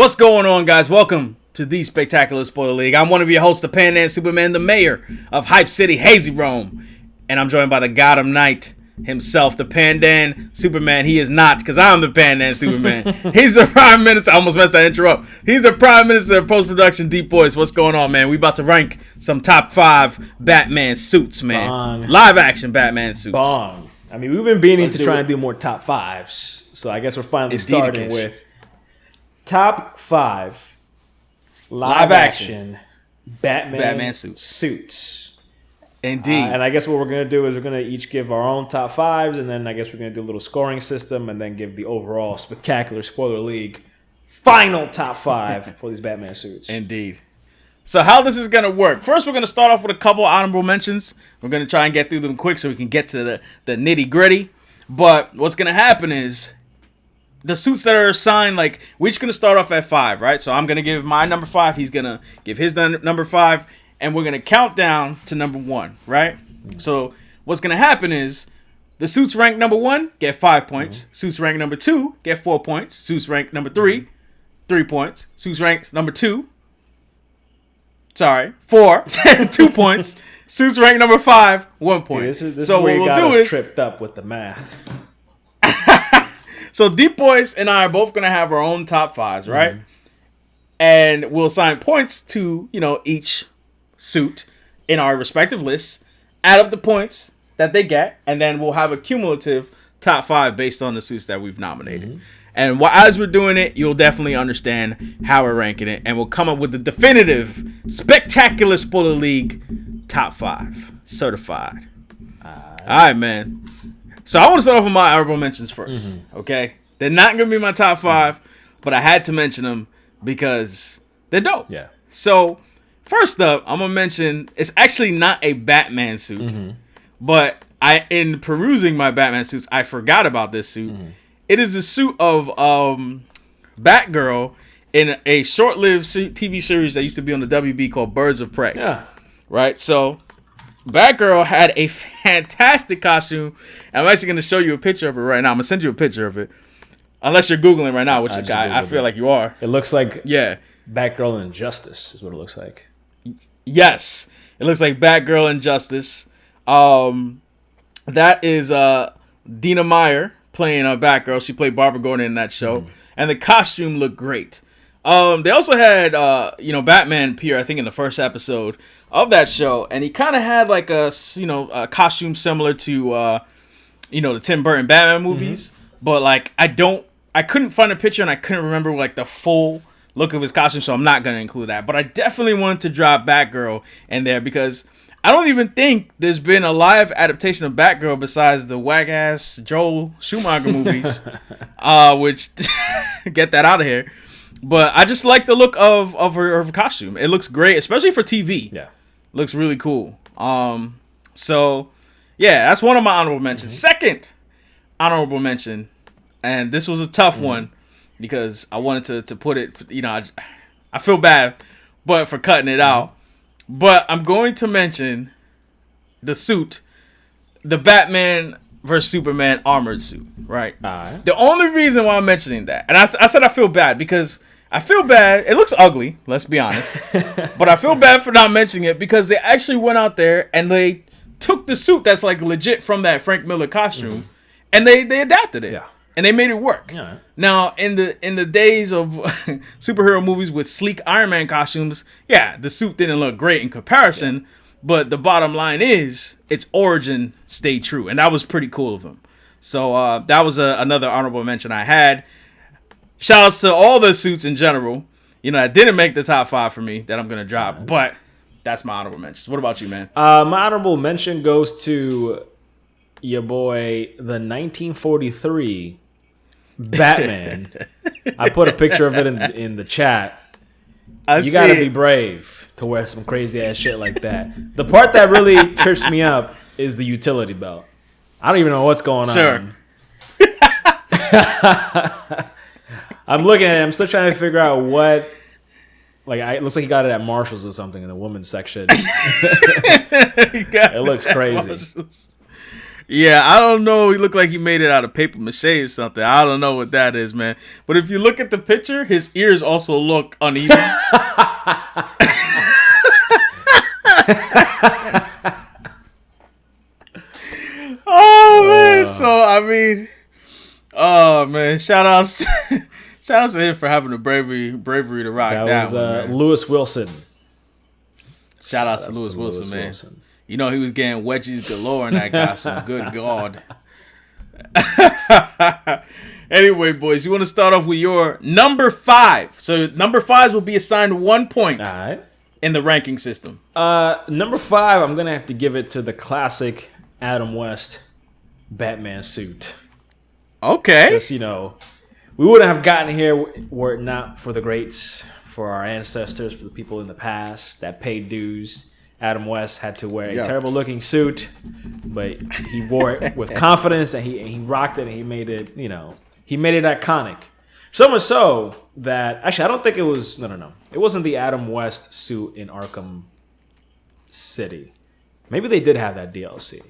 What's going on, guys? Welcome to the Spectacular Spoiler League. I'm one of your hosts, the Pandan Superman, the mayor of Hype City, HazyRome. And I'm joined by the Gotham Knight himself, the Pandan Superman. He is not, because I'm the Pandan Superman. He's the Prime Minister. I almost messed that intro up. He's the Prime Minister of Post-Production, DeepBoyce. What's going on, man? We about to rank some top 5 Batman suits, man. Bong. Live action Batman suits. Bong. I mean, we've been beating to try and do more top 5s. So I guess we're finally starting with top 5 live action Batman suits. Indeed. And I guess what we're going to do is we're going to each give our own top 5s, and then I guess we're going to do a little scoring system, and then give the overall Spectacular Spoiler League final top 5 for these Batman suits. Indeed. So how this is going to work. First, we're going to start off with a couple honorable mentions. We're going to try and get through them quick so we can get to the nitty gritty. But what's going to happen is the suits that are assigned, like, we're just going to start off at 5, right? So I'm going to give my number 5. He's going to give his number 5. And we're going to count down to number 1, right? So what's going to happen is the suits ranked number 1 get 5 points. Suits ranked number 2 get 4 points. Suits ranked number 3, 3 points. Suits ranked number 4, 2 points. Suits ranked number 5, 1 point. Dude, this is where you got us tripped up with the math. So DeepBoyce and I are both going to have our own top 5s, right? And we'll assign points to, each suit in our respective lists, add up the points that they get, and then we'll have a cumulative top 5 based on the suits that we've nominated. And as we're doing it, you'll definitely understand how we're ranking it, and we'll come up with the definitive Spectacular Spoiler League top 5 certified. All right, man. So I want to start off with my honorable mentions first. Okay, they're not gonna be my top 5, but I had to mention them because they're dope. Yeah. So first up, I'm gonna mention, it's actually not a Batman suit, but in perusing my Batman suits, I forgot about this suit. It is the suit of Batgirl in a short-lived TV series that used to be on the WB called Birds of Prey. Yeah. Right? So Batgirl had a fantastic costume. I'm actually going to show you a picture of it right now. I'm going to send you a picture of it. Unless you're Googling right now, which I feel like you are. It looks like Batgirl in Injustice is what it looks like. Yes. It looks like Batgirl in Justice. That is Dina Meyer playing Batgirl. She played Barbara Gordon in that show. And the costume looked great. They also had, Batman appear, I think, in the first episode of that show. And he kind of had like a costume similar to, the Tim Burton Batman movies. But like, I couldn't find a picture and I couldn't remember like the full look of his costume. So I'm not going to include that. But I definitely wanted to drop Batgirl in there because I don't even think there's been a live adaptation of Batgirl besides the whack-ass Joel Schumacher movies, which get that out of here. But I just like the look of her costume. It looks great, especially for TV. Yeah. Looks really cool. So, yeah, that's one of my honorable mentions. Second honorable mention, and this was a tough one because I wanted to put it, I feel bad, but for cutting it out. But I'm going to mention the suit, the Batman vs. Superman armored suit, right? The only reason why I'm mentioning that, and I said I feel bad because I feel bad. It looks ugly, let's be honest. But I feel bad for not mentioning it because they actually went out there and they took the suit that's like legit from that Frank Miller costume and they adapted it. Yeah. And they made it work. Yeah. Now, in the days of superhero movies with sleek Iron Man costumes, yeah, the suit didn't look great in comparison. But the bottom line is, its origin stayed true. And that was pretty cool of them. So that was another honorable mention I had. Shout outs to all the suits in general. That didn't make the top 5 for me that I'm going to drop. But that's my honorable mentions. What about you, man? My honorable mention goes to your boy, the 1943 Batman. I put a picture of it in the chat. You gotta be brave to wear some crazy ass shit like that. The part that really trips me up is the utility belt. I don't even know what's going on. I'm looking at it. I'm still trying to figure out what. It looks like he got it at Marshall's or something in the women's section. It looks crazy. Yeah, I don't know. He looked like he made it out of paper mache or something. I don't know what that is, man. But if you look at the picture, his ears also look uneven. Oh man! So I mean, oh man! Shout outs to him for having the bravery to rock that was one, man. Lewis Wilson. Shout out to Lewis Wilson, man. You know he was getting wedgies galore in that costume. Good God. Anyway, boys, you want to start off with your number 5. So number 5s will be assigned 1 point. All right. In the ranking system. Number 5, I'm gonna have to give it to the classic Adam West Batman suit. Okay. Just, we wouldn't have gotten here were it not for the greats, for our ancestors, for the people in the past that paid dues. Adam West had to wear a terrible looking suit, but he wore it with confidence, and he rocked it, and he made it, he made it iconic. So much so that, actually, I don't think it was, no. It wasn't the Adam West suit in Arkham City. Maybe they did have that DLC.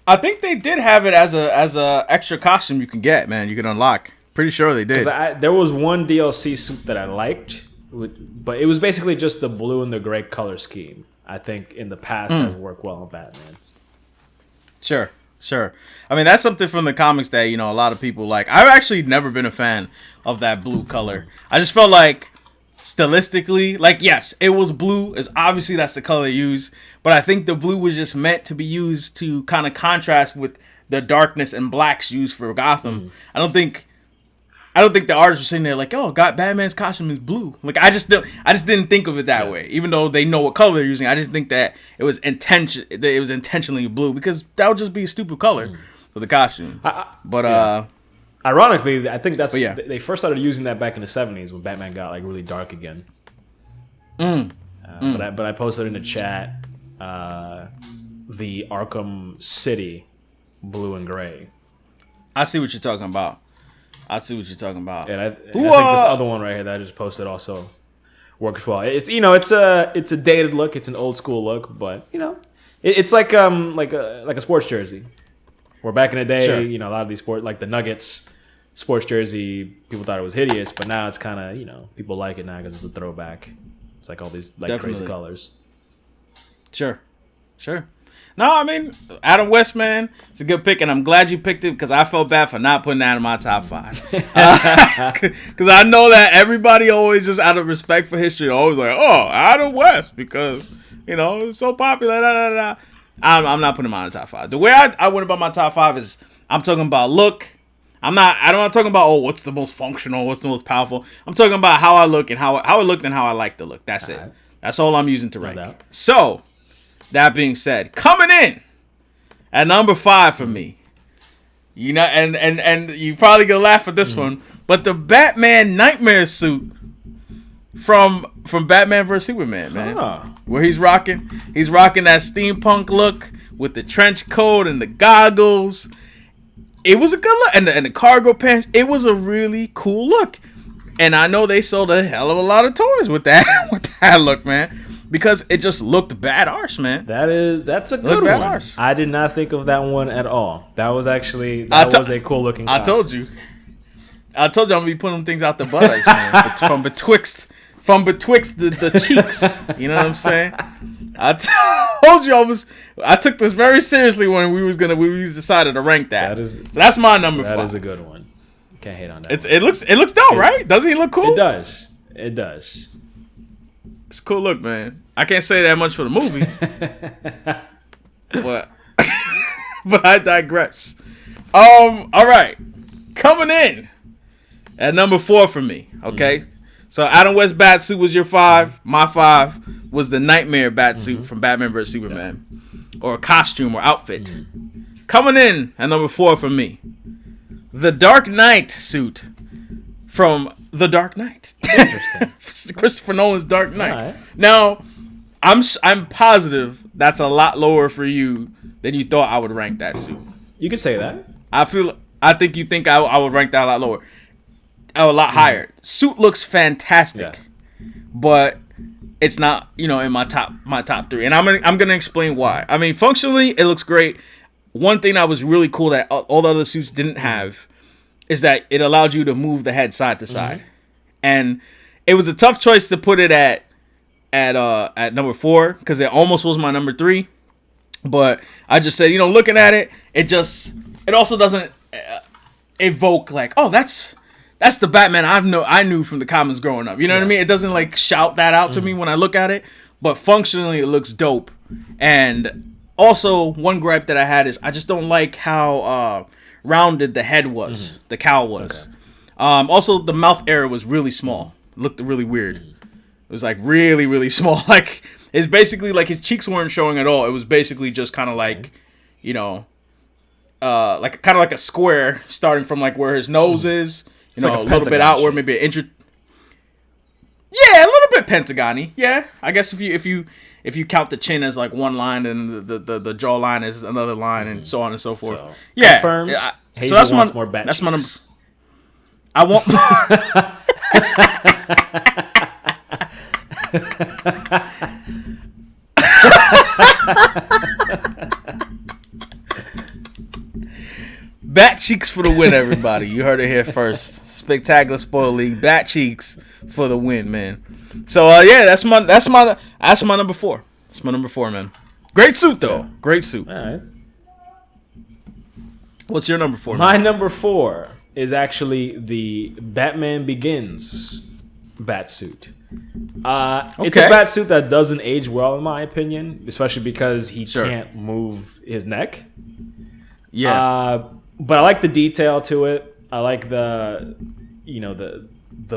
I think they did have it as a extra costume you can get, man. You can unlock. Pretty sure they did. There was one DLC suit that I liked, but it was basically just the blue and the gray color scheme. I think in the past has worked well on Batman. Sure. I mean, that's something from the comics that, a lot of people like. I've actually never been a fan of that blue color. I just felt like stylistically, like, yes, it was blue. It's obviously that's the color used, but I think the blue was just meant to be used to kind of contrast with the darkness and blacks used for Gotham. I don't think the artists were sitting there like, oh, Batman's costume is blue. Like, I just didn't think of it that way. Even though they know what color they're using, I just think that it was intentionally blue, because that would just be a stupid color for the costume. Ironically, I think they first started using that back in the 70s when Batman got like really dark again. But I posted in the chat the Arkham City blue and gray. I see what you're talking about. And I think this other one right here that I just posted also works well. It's it's a dated look, it's an old school look, but it's like a sports jersey. Where back in the day, a lot of these sports, like the Nuggets sports jersey, people thought it was hideous, but now it's kind of people like it now because it's a throwback. It's like all these crazy colors. Sure. No, I mean, Adam West, man, it's a good pick, and I'm glad you picked it because I felt bad for not putting that in my top 5. Because I know that everybody always, just out of respect for history, always like, oh, Adam West, because, it's so popular, I'm not putting him on the top 5. The way I went about my top 5 is I'm talking about look. I'm not talking about, what's the most functional, what's the most powerful. I'm talking about how I look and how it looked and how I like the look. That's it. That's all I'm using to rank. So, that being said, coming in at number 5 for me, and you probably gonna laugh at this one, but the Batman Nightmare suit from Batman vs Superman, man, where he's rocking that steampunk look with the trench coat and the goggles. It was a good look, and the cargo pants. It was a really cool look, and I know they sold a hell of a lot of toys with that look, man. Because it just looked bad arse, man. That's a good one. Arse. I did not think of that one at all. That was actually was a cool looking costume. I told you I'm gonna be putting things out the butt, man. from betwixt the cheeks. You know what I'm saying? I told you I took this very seriously when we decided to rank that. So that's my number 5. That is a good one. Can't hate on that. It looks dope, right? Doesn't he look cool? It does. It's a cool look, man. I can't say that much for the movie. but I digress. All right. Coming in at number 4 for me, okay? So Adam West Batsuit was your 5. My 5 was the Nightmare Batsuit from Batman vs Superman. Or a costume or outfit. Coming in at number 4 for me, the Dark Knight suit from The Dark Knight. Interesting. Christopher Nolan's Dark Knight. Right. Now, I'm positive that's a lot lower for you than you thought I would rank that suit. You could say that. I think you think I would rank that a lot lower. A lot higher. Suit looks fantastic. But it's not, in my top 3. And I'm gonna explain why. I mean, functionally, it looks great. one thing that was really cool that all the other suits didn't have is that it allowed you to move the head side to side. And it was a tough choice to put it at number 4 because it almost was my number 3. But I just said, looking at it, it also doesn't evoke like, oh, that's the Batman I knew from the comics growing up. You know what I mean? It doesn't like shout that out to me when I look at it, but functionally it looks dope. And also one gripe that I had is I just don't like how rounded the head was, the cowl was. Okay. Also the mouth area was really small. It looked really weird. It was like really, really small. Like it's basically like his cheeks weren't showing at all. It was basically just kind of like, like kind of like a square starting from like where his nose is, like a little bit outward, maybe an inch. Yeah, a little bit pentagon-y. Yeah, I guess if you count the chin as like one line and the jaw line is another line and so on and so forth. So, yeah, confirmed. So that's my number. I want. Bat cheeks for the win, everybody. You heard it here first. Spectacular Spoiler League. Bat cheeks for the win, man. So yeah, that's my number 4. That's my number 4, man. Great suit though. Yeah. Great suit. All right. What's your number 4? My number 4 is actually the Batman Begins Batsuit. It's a Batsuit that doesn't age well, in my opinion, especially because he can't move his neck. Yeah. But I like the detail to it. I like the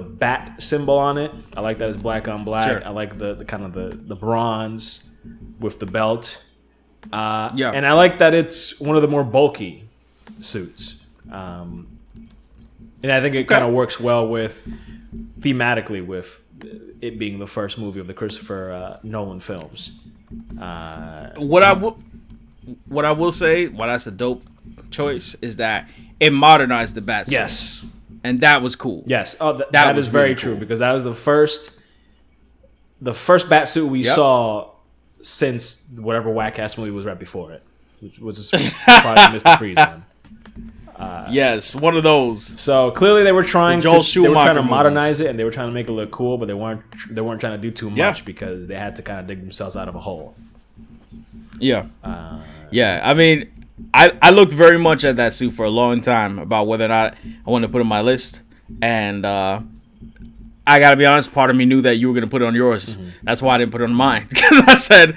bat symbol on it. I like that it's black on black. Sure. I like the kind of the bronze with the belt. And I like that it's one of the more bulky suits. And I think it kind of works well thematically with it being the first movie of the Christopher Nolan films. What I will say, why that's a dope choice, is that it modernized the Batsuit. Yes. And that was cool. Yes. Oh, that is very true, because that was the first Batsuit we saw since whatever whack-ass movie was right before it, which was probably Mr. Freeze one. Yes, one of those. So clearly they were trying to modernize it, and they were trying to make it look cool, but they weren't trying to do too much because they had to kind of dig themselves out of a hole. Yeah. I mean, I looked very much at that suit for a long time about whether or not I wanted to put it on my list, and I gotta be honest, part of me knew that you were gonna put it on yours. Mm-hmm. That's why I didn't put it on mine, because I said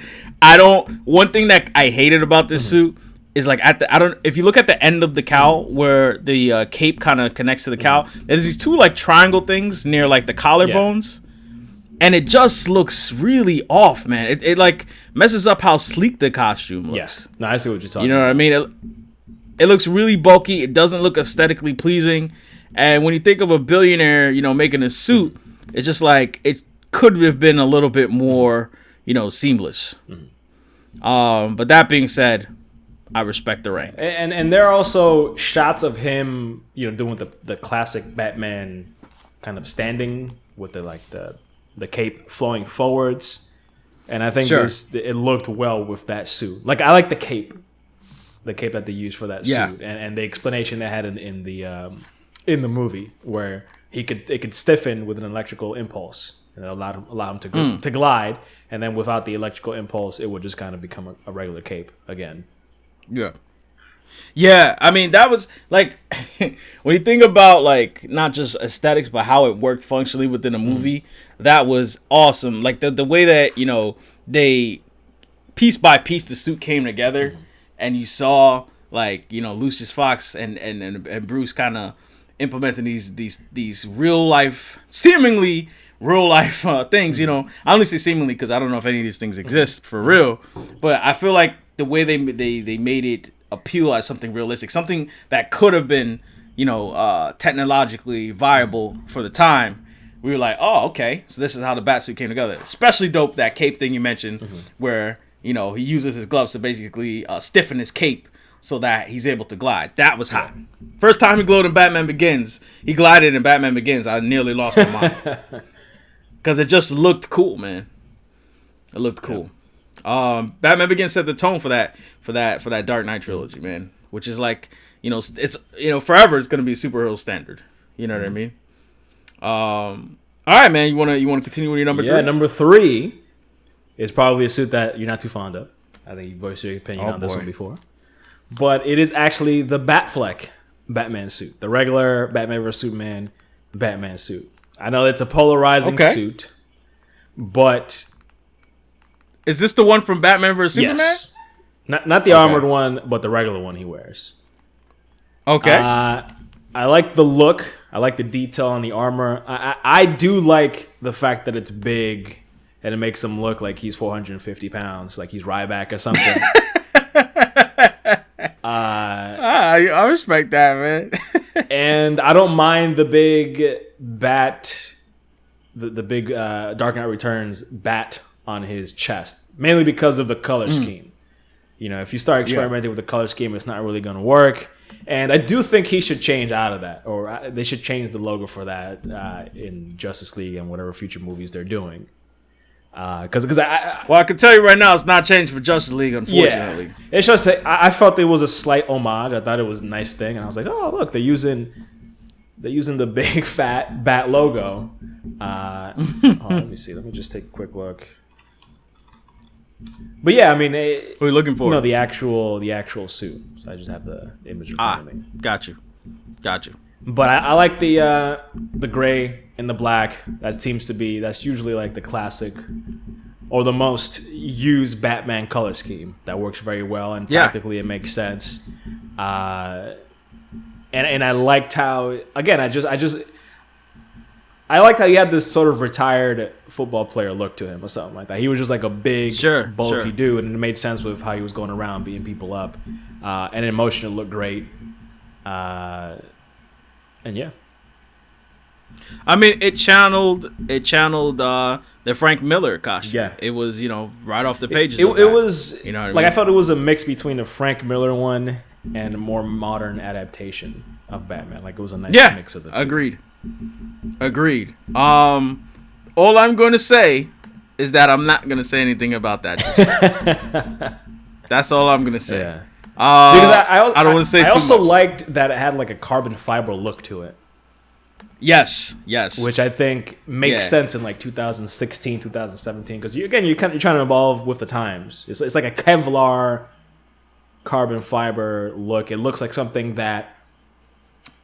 one thing that I hated about this suit is like if you look at the end of the cowl where the cape kind of connects to the cowl, there's these two like triangle things near like the collarbones, and it just looks really off, man. It like messes up how sleek the costume looks. Yes, no, I see what you're talking. You know what I mean? It looks really bulky. It doesn't look aesthetically pleasing, and when you think of a billionaire, making a suit, it's just like it could have been a little bit more, seamless. Mm-hmm. But that being said, I respect the rank. And there are also shots of him, doing the classic Batman kind of standing with the cape flowing forwards. And I think it looked well with that suit. Like, I like the cape that they used for that suit, and the explanation they had in the movie where it could stiffen with an electrical impulse and allow him to glide, and then without the electrical impulse, it would just kind of become a regular cape again. Yeah. I mean, that was like when you think about like not just aesthetics but how it worked functionally within a movie, that was awesome. Like the way that they piece by piece the suit came together, and you saw like Lucius Fox and Bruce kind of implementing these real life, seemingly real life things. I only say seemingly because I don't know if any of these things exist for real, but I feel like the way they made it appeal as something realistic, something that could have been, technologically viable for the time. We were like, oh, okay, so this is how the Batsuit came together. Especially dope that cape thing you mentioned, where he uses his gloves to basically stiffen his cape so that he's able to glide. That was hot. First time he glided in Batman Begins, I nearly lost my mind because it just looked cool, man. It looked cool. Batman Begins set the tone for that Dark Knight trilogy, man. Which is like, it's forever it's gonna be a superhero standard. You know what I mean? All right, man. You wanna continue with your number 3? Yeah, number 3 is probably a suit that you're not too fond of. I think you voiced your opinion on this one before. But it is actually the Batfleck Batman suit. The regular Batman vs. Superman Batman suit. I know it's a polarizing suit, but... Is this the one from Batman vs. Superman? Yes. Not the armored one, but the regular one he wears. Okay. I like the look. I like the detail on the armor. I do like the fact that it's big and it makes him look like he's 450 pounds, like he's Ryback or something. I respect that, man. And I don't mind the big the big Dark Knight Returns bat on his chest, mainly because of the color scheme. If you start experimenting with the color scheme, it's not really going to work. And I do think he should change out of that, or they should change the logo for that in Justice League and whatever future movies they're doing. Because I can tell you right now, it's not changed for Justice League, unfortunately. Yeah. It's just I felt it was a slight homage. I thought it was a nice thing, and I was like, oh look, they're using the big fat bat logo. Let me see. Let me just take a quick look. But yeah, I mean, what are you looking for? No, the actual suit. So I just have the image in front of me. Got you. But I like the gray and the black. That's usually like the classic or the most used Batman color scheme. That works very well, and tactically it makes sense. And I liked how, again, I liked how he had this sort of retired football player look to him or something like that. He was just like a big, bulky dude, and it made sense with how he was going around beating people up. And in motion, it looked great. And yeah. I mean, it channeled the Frank Miller costume. Yeah. It was, right off the pages. It was, what I mean? I felt it was a mix between a Frank Miller one and a more modern adaptation of Batman. Like, it was a nice mix of the two. Agreed. All I'm going to say is that I'm not going to say anything about that. That's all I'm going to say. Yeah. Because I don't want to say too much. I also liked that it had like a carbon fiber look to it. Yes. Which I think makes sense in like 2016, 2017. Because you're trying to evolve with the times. It's like a Kevlar carbon fiber look. It looks like something that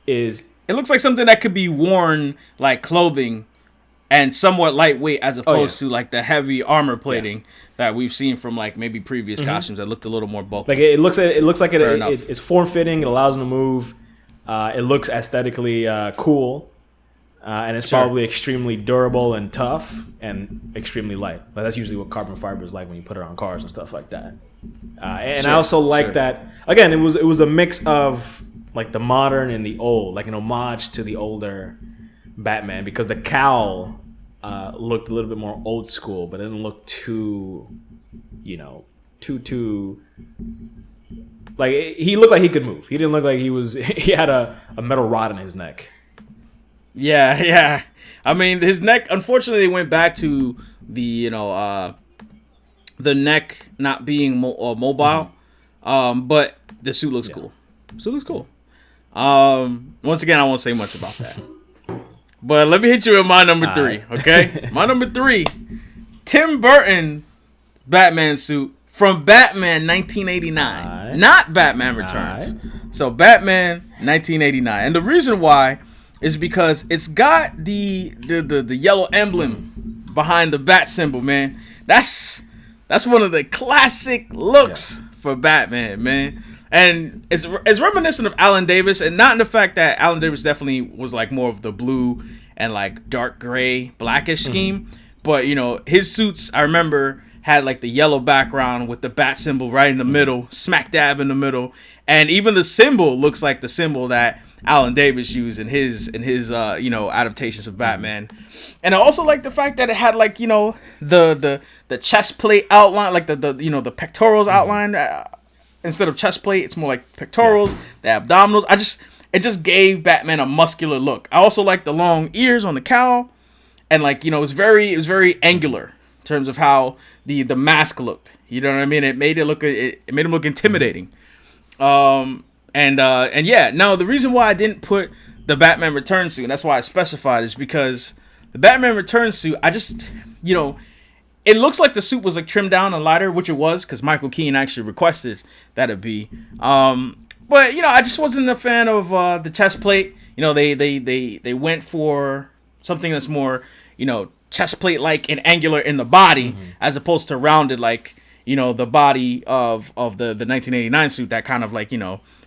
is... It looks like something that could be worn like clothing and somewhat lightweight as opposed to like the heavy armor plating that we've seen from like maybe previous costumes that looked a little more bulky. Like it looks like it's form fitting. It allows them to move. It looks aesthetically cool, and it's probably extremely durable and tough and extremely light. But that's usually what carbon fiber is like when you put it on cars and stuff like that. I also like that. Again, it was a mix of like the modern and the old, like an homage to the older Batman, because the cowl looked a little bit more old school, but it didn't look too like he looked like he could move. He didn't look like he had a metal rod in his neck. Yeah. I mean, his neck, unfortunately, went back to the the neck not being mobile. But the suit looks cool. Suit looks cool. Once again, I won't say much about that. But let me hit you with my number 3, okay? My number 3, Tim Burton Batman suit from Batman 1989, not Batman Returns. So Batman 1989, and the reason why is because it's got the yellow emblem behind the bat symbol, man. That's one of the classic looks for Batman, man. And it's reminiscent of Alan Davis, and not in the fact that Alan Davis definitely was like more of the blue and like dark gray, blackish scheme. But his suits, I remember, had like the yellow background with the bat symbol right in the middle, smack dab in the middle, and even the symbol looks like the symbol that Alan Davis used in his adaptations of Batman. And I also like the fact that it had like the chest plate outline, like the pectorals outline. Instead of chest plate, it's more like pectorals, the abdominals. It just gave Batman a muscular look. I also like the long ears on the cowl, and like it was very angular in terms of how the mask looked. You know what I mean? It made it made him look intimidating. And yeah. Now the reason why I didn't put the Batman Returns suit, and that's why I specified, is because the Batman Returns suit, I just, it looks like the suit was like trimmed down and lighter, which it was, because Michael Keaton actually requested that it be. But I just wasn't a fan of the chest plate. They went for something that's more, chest plate like and angular in the body, as opposed to rounded like the body of the 1989 suit that kind of like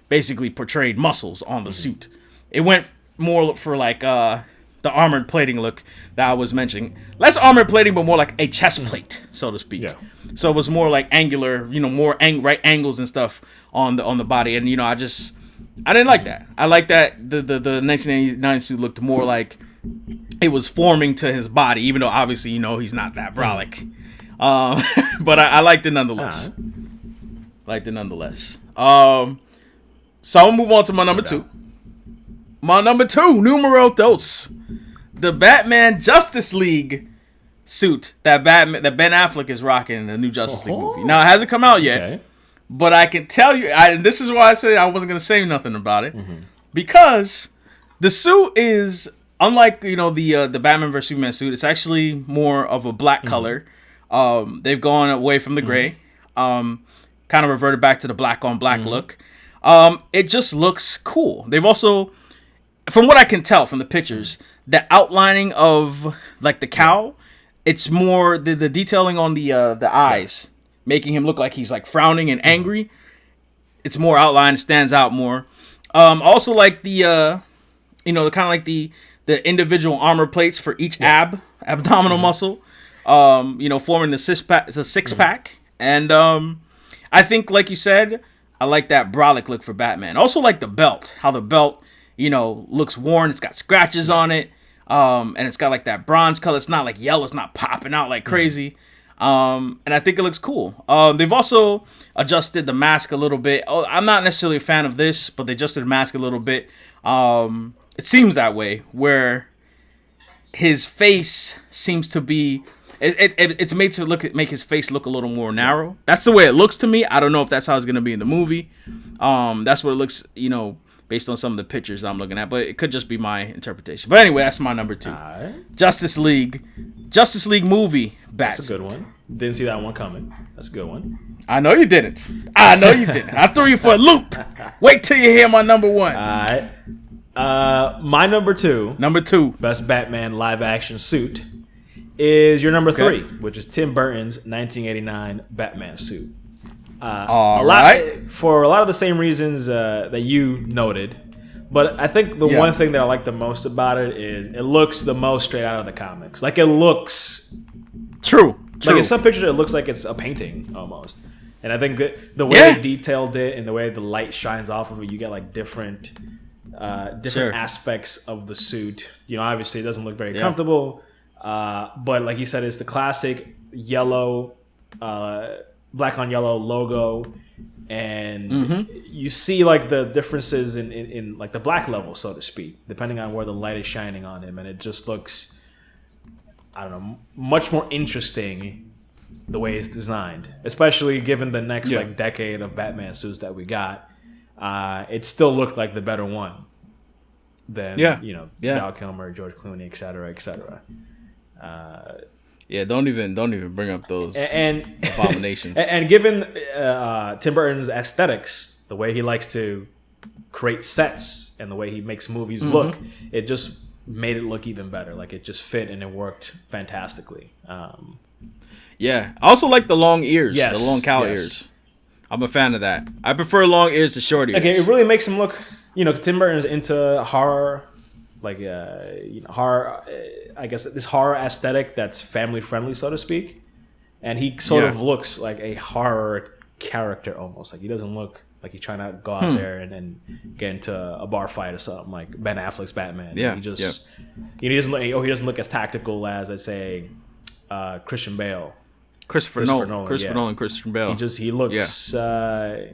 basically portrayed muscles on the suit. It went more for like the armored plating look that I was mentioning. Less armored plating, but more like a chest plate, so to speak. Yeah. So it was more like angular, more right angles and stuff on the body, and I didn't like that. I like that the 1989 suit looked more like it was forming to his body, even though obviously he's not that brolic. But I liked it nonetheless. So I'll move on to my number two. My number two, numero dos, the Batman Justice League suit that Ben Affleck is rocking in the new Justice League movie. Now it hasn't come out yet, but I can tell you, this is why I said I wasn't gonna say nothing about it, because the suit is unlike the Batman vs Superman suit. It's actually more of a black color. They've gone away from the gray, kind of reverted back to the black on black look. It just looks cool. They've also, from what I can tell from the pictures, the outlining of like the cowl, it's more the detailing on the eyes, making him look like he's like frowning and angry. It's more outlined, stands out more. Also like the kind of like the individual armor plates for each abdominal muscle, forming the six pack. And I think, like you said, I like that brolic look for Batman. Also like the belt, how the belt looks worn. It's got scratches on it. And it's got like that bronze color. It's not like yellow. It's not popping out like crazy. And I think it looks cool. They've also adjusted the mask a little bit. I'm not necessarily a fan of this, but they adjusted the mask a little bit. It seems that way, where his face seems to be. It's made to make his face look a little more narrow. That's the way it looks to me. I don't know if that's how it's gonna be in the movie. That's what it looks, based on some of the pictures I'm looking at, but it could just be my interpretation. But anyway, that's my number two. Right. Justice League movie. Batsuit. That's a good one. Didn't see that one coming. That's a good one. I know you didn't. I threw you for a loop. Wait till you hear my number one. All right. My number two. Best Batman live action suit is your number three, which is Tim Burton's 1989 Batman suit. For a lot of the same reasons that you noted, but I think the one thing that I like the most about it is it looks the most straight out of the comics. Like it looks true. Like in some pictures, it looks like it's a painting almost. And I think that the way they detailed it and the way the light shines off of it, you get like different aspects of the suit. Obviously it doesn't look very comfortable. But like you said, it's the classic yellow, black on yellow logo, and you see like the differences in like the black level, so to speak, depending on where the light is shining on him, and it just looks, I don't know, much more interesting the way it's designed, especially given the next like decade of Batman suits that we got. It still looked like the better one than Val Kilmer, George Clooney, et cetera, et cetera. Don't even bring up those abominations. And given Tim Burton's aesthetics, the way he likes to create sets and the way he makes movies look, it just made it look even better. Like it just fit and it worked fantastically. I also like the long ears, the long cow ears. I'm a fan of that. I prefer long ears to short ears. Okay, it really makes him look. Tim Burton's into horror. Like horror, I guess this horror aesthetic that's family friendly, so to speak, and he sort of looks like a horror character almost. Like he doesn't look like he's trying to go out there and get into a bar fight or something like Ben Affleck's Batman. He just he doesn't look as tactical as, I say, Christian Bale, Christopher Nolan, Christian Bale. He looks it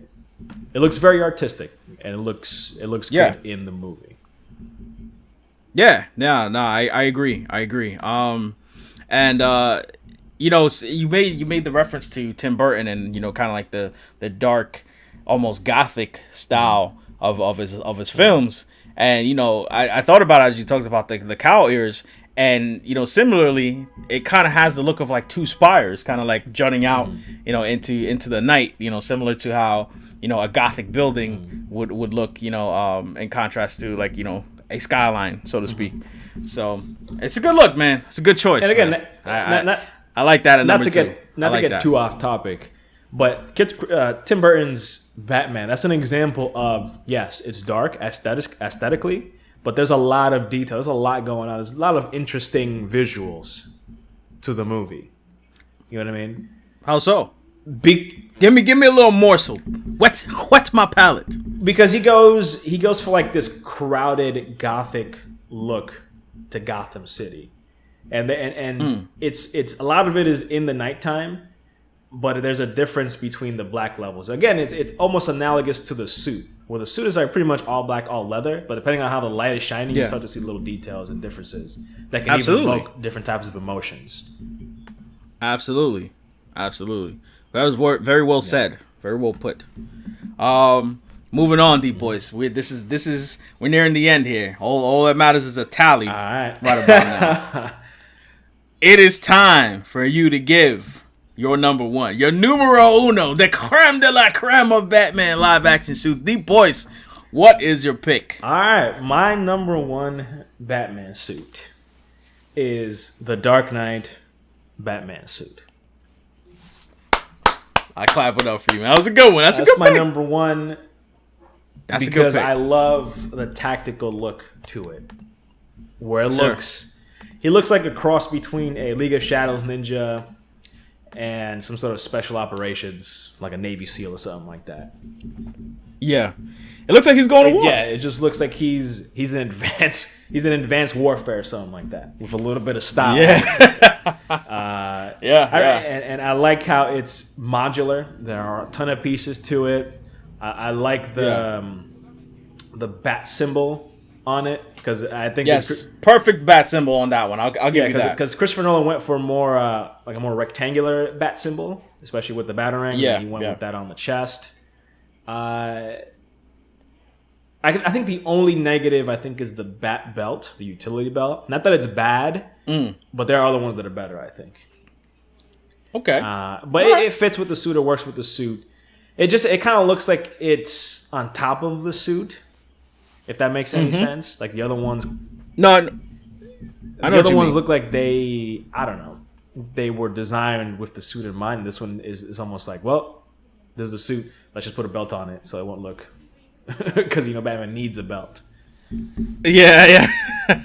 looks very artistic, and it looks good in the movie. I agree. And you know, you made the reference to Tim Burton and, you know, kind of like the dark, almost gothic style of his films. And, you know, I thought about it as you talked about the cow ears. And, you know, similarly, it kind of has the look of like two spires kind of like jutting out, you know, into the night, you know, similar to how, you know, a Gothic building would look, you know, in contrast to like, you know, a skyline, so to speak. So it's a good look, man. It's a good choice. And again, I like that. Not to get too off topic, but Tim Burton's Batman, that's an example of, yes, it's dark aesthetically, but there's a lot of detail. There's a lot going on. There's a lot of interesting visuals to the movie. You know what I mean? How so? Give me a little morsel. Wet my palate. Because he goes for like this crowded Gothic look to Gotham City, and it's a lot of it is in the nighttime, but there's a difference between the black levels. Again, it's almost analogous to the suit, where the suit is like pretty much all black, all leather, but depending on how the light is shining, you start to see little details and differences that can even evoke different types of emotions. Absolutely. That was very well said. Very well put. Moving on, DeepBoyce. We're nearing the end here. All that matters is a tally. All right. Right about now. It is time for you to give your number one, your numero uno, the creme de la creme of Batman live action suits. DeepBoyce, what is your pick? All right, my number one Batman suit is the Dark Knight Batman suit. I clap it up for you, man. That was a good one. That's a good pick. That's my number one. That's because a good pick. I love the tactical look to it, where it he looks like a cross between a League of Shadows ninja and some sort of special operations, like a Navy SEAL or something like that. Yeah, it looks like he's going to war. Yeah, it just looks like he's in advanced warfare or something like that, with a little bit of style. And I like how it's modular. There are a ton of pieces to it. I like the bat symbol on it, because I think perfect bat symbol on that one. I'll give you that, because Christopher Nolan went for more like a more rectangular bat symbol, especially with the Batarang. He went with that on the chest. I think the only negative is the bat belt, the utility belt. Not that it's bad, but there are other ones that are better, I think. Okay. But it fits with the suit. It works with the suit. It kind of looks like it's on top of the suit, if that makes any sense. Like the other ones. No, I know the other ones look like they were designed with the suit in mind. This one is almost like, well, this is the suit. Let's just put a belt on it so it won't look, because Batman needs a belt. Yeah.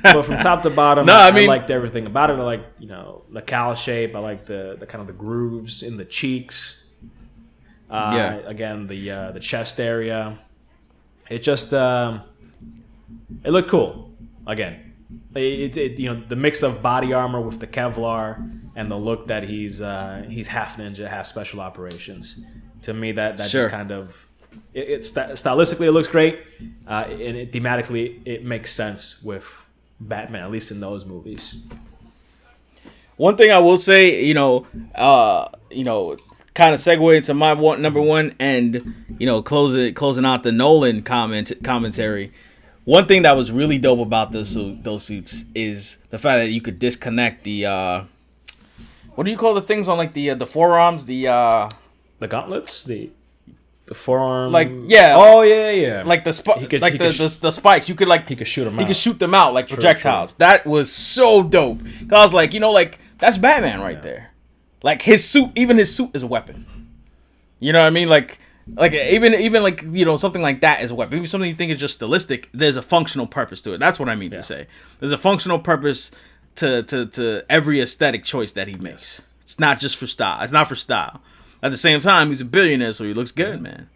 But from top to bottom, I liked everything about it. I liked the cowl shape. I liked the kind of the grooves in the cheeks. Again, the chest area. It just it looked cool. Again, the mix of body armor with the Kevlar and the look that he's half ninja, half special operations. To me, that just kind of stylistically it looks great, and thematically it makes sense with Batman, at least in those movies. One thing I will say, kind of segue into my number one, and closing out the Nolan commentary. One thing that was really dope about those suits is the fact that you could disconnect the what do you call the things on like the forearms, the gauntlets, the forearm, like like the spikes. You could he could shoot them. He could shoot them out like projectiles. True. That was so dope. 'Cause I was like, that's Batman right there. Like his suit, even his suit is a weapon. You know what I mean? Like even like something like that is a weapon. Even something you think is just stylistic, there's a functional purpose to it. That's what I mean to say. There's a functional purpose to every aesthetic choice that he makes. It's not just for style. It's not for style. At the same time, he's a billionaire, so he looks good, man.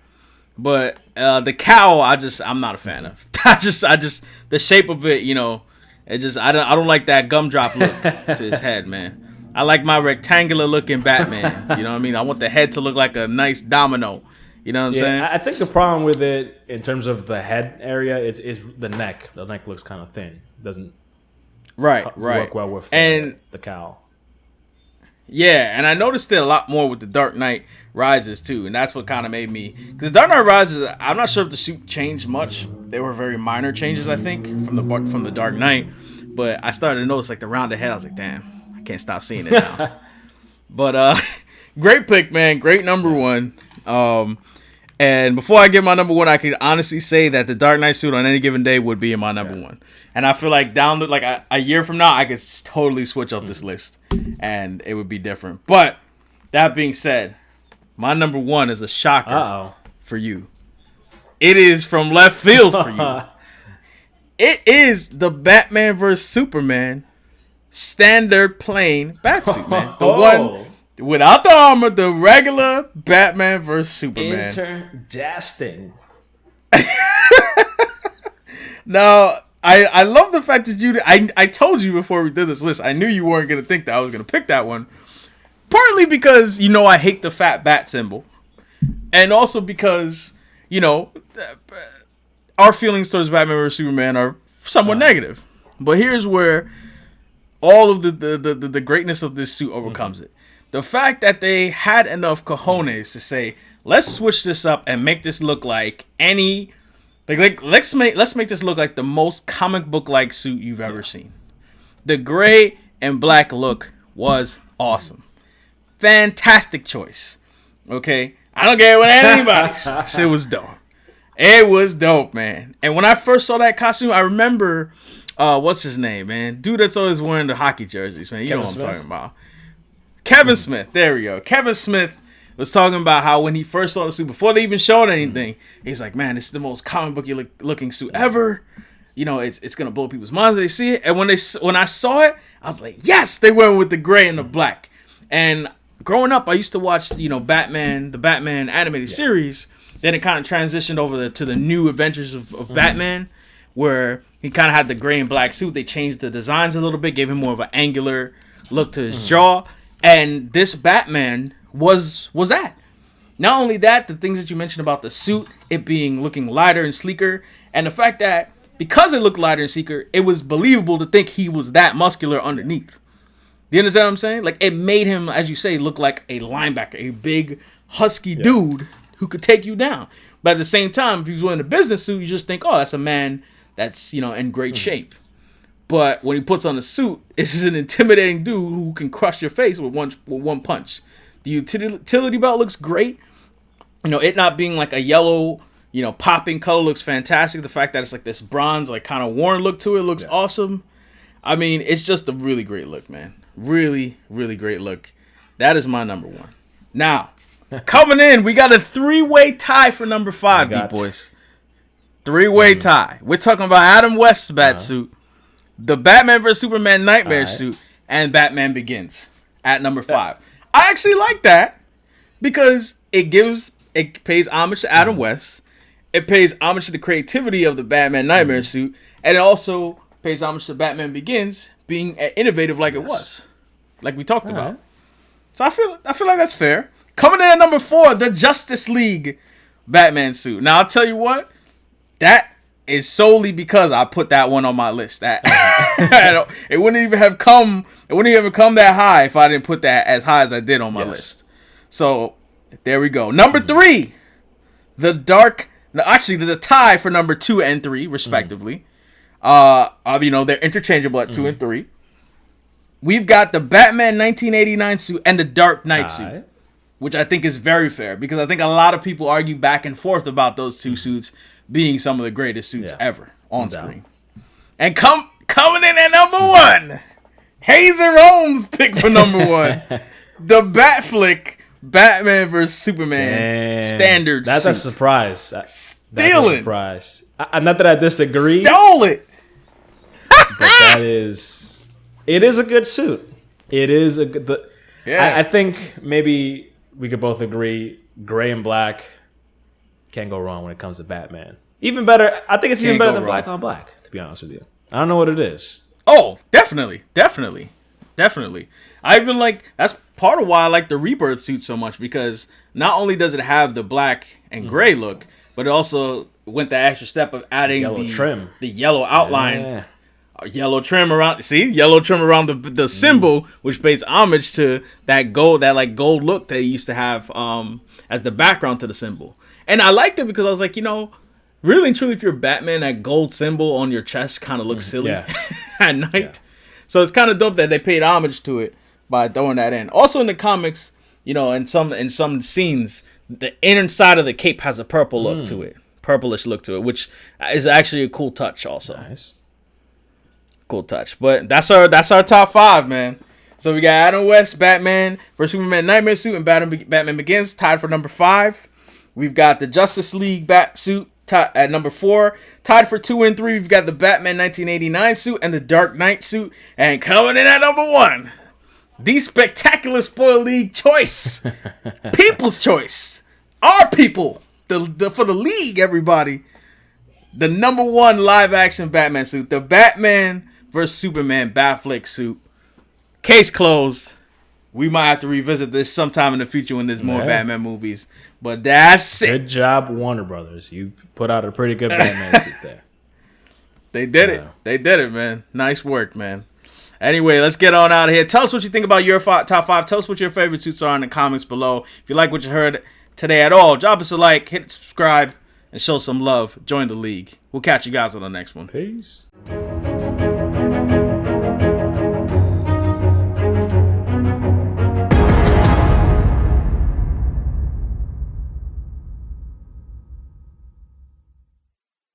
But the cowl, I'm not a fan of. I just the shape of it, I don't like that gumdrop look to his head, man. I like my rectangular looking Batman. You know what I mean? I want the head to look like a nice domino. You know what I'm saying? I think the problem with it in terms of the head area is the neck. The neck looks kind of thin. It doesn't work well with the cowl. Yeah, and I noticed it a lot more with the Dark Knight Rises too, and that's what kind of made me, because Dark Knight Rises, I'm not sure if the suit changed much. They were very minor changes, I think, from the Dark Knight, but I started to notice like the rounded head. I was like, damn, I can't stop seeing it now. But great pick, man. Great number one. And before I get my number one, I can honestly say that the Dark Knight suit on any given day would be in my number one. And I feel like down to like a year from now, I could totally switch up this list, and it would be different. But that being said, my number one is a shocker for you. It is from left field for you. It is the Batman vs Superman standard plain Batsuit, man. The one without the armor, the regular Batman vs Superman. Interdasting. Now, I love the fact that I told you before we did this list, I knew you weren't going to think that I was going to pick that one. Partly because, I hate the fat bat symbol. And also because, our feelings towards Batman vs Superman are somewhat negative. But here's where all of the greatness of this suit overcomes it. The fact that they had enough cojones to say, let's switch this up and make this look like any... let's make this look like the most comic book like suit you've ever seen. The gray and black look was awesome. Fantastic choice. Okay? I don't care what anybody says. It was dope. It was dope, man. And when I first saw that costume, I remember what's his name, man? Dude that's always wearing the hockey jerseys, man. You know what I'm talking about. Kevin Smith. There we go. Kevin Smith was talking about how when he first saw the suit, before they even showed anything, he's like, man, this is the most comic book looking suit ever. It's gonna blow people's minds when they see it. And when I saw it, I was like, yes, they went with the gray and the black. And growing up, I used to watch, the Batman animated series. Then it kind of transitioned over to the new adventures of Batman, where he kind of had the gray and black suit. They changed the designs a little bit, gave him more of an angular look to his jaw. And this Batman was that. Not only that, the things that you mentioned about the suit, it looking lighter and sleeker, and the fact that because it looked lighter and sleeker, it was believable to think he was that muscular underneath. Do you understand what I'm saying? Like, it made him, as you say, look like a linebacker, a big, husky dude who could take you down. But at the same time, if he's wearing a business suit, you just think, oh, that's a man that's, in great shape. But when he puts on a suit, it's just an intimidating dude who can crush your face with one punch. The utility belt looks great. It not being like a yellow, popping color looks fantastic. The fact that it's like this bronze, like kind of worn look to it looks awesome. I mean, it's just a really great look, man. Really, really great look. That is my number one. Now, coming in, we got a 3-way tie for number 5, DeepBoyce. 3-way tie. We're talking about Adam West's Batsuit, the Batman vs Superman Nightmare suit, and Batman Begins at number 5. I actually like that because it pays homage to Adam West. It pays homage to the creativity of the Batman Nightmare suit, and it also pays homage to Batman Begins being innovative like it was, like we talked about. So I feel like that's fair. Coming in at number 4, the Justice League Batman suit. Now I'll tell you what, that is solely because I put that one on my list. It wouldn't even have come that high if I didn't put that as high as I did on my list. So there we go. Number 3, there's a tie for number 2 and 3 respectively. They're interchangeable at 2 and 3. We've got the Batman 1989 suit and the Dark Knight suit, which I think is very fair because I think a lot of people argue back and forth about those two suits being some of the greatest suits ever on screen. And coming in at number 1, HazyRome's pick for number 1, the Batfleck Batman vs Superman standard That's suit. a surprise. Stealing. That's a surprise. Not that I disagree. Stole it. But it is a good suit. It is a good... I think maybe we could both agree gray and black can't go wrong when it comes to Batman. Even better, I think it's even better than black on black, to be honest with you. I don't know what it is. Oh, definitely. I even that's part of why I like the Rebirth suit so much, because not only does it have the black and gray look, but it also went the extra step of adding yellow trim, the yellow outline Yellow trim around. See, yellow trim around the symbol, which pays homage to that gold look that he used to have as the background to the symbol. And I liked it because I was like, really and truly, if you're Batman, that gold symbol on your chest kind of looks silly at night. Yeah. So it's kind of dope that they paid homage to it by throwing that in. Also in the comics, in some scenes, the inner side of the cape has a purple look to it, purplish look to it, which is actually a cool touch. Also, nice, cool touch. But that's our top 5, man. So we got Adam West, Batman vs Superman, Nightmare Suit, and Batman Begins tied for number 5. We've got the Justice League Batsuit at number 4. Tied for 2 and 3, we've got the Batman 1989 suit and the Dark Knight suit. And coming in at number 1, the Spectacular Spoiler League choice. People's choice. Our people. For the league, everybody. The number 1 live action Batman suit. The Batman vs Superman Batfleck suit. Case closed. We might have to revisit this sometime in the future when there's more Batman movies. But that's it. Good job, Warner Brothers. You put out a pretty good Batman suit there. They did it. They did it, man. Nice work, man. Anyway, let's get on out of here. Tell us what you think about your top 5. Tell us what your favorite suits are in the comments below. If you like what you heard today at all, drop us a like, hit subscribe, and show some love. Join the league. We'll catch you guys on the next one. Peace.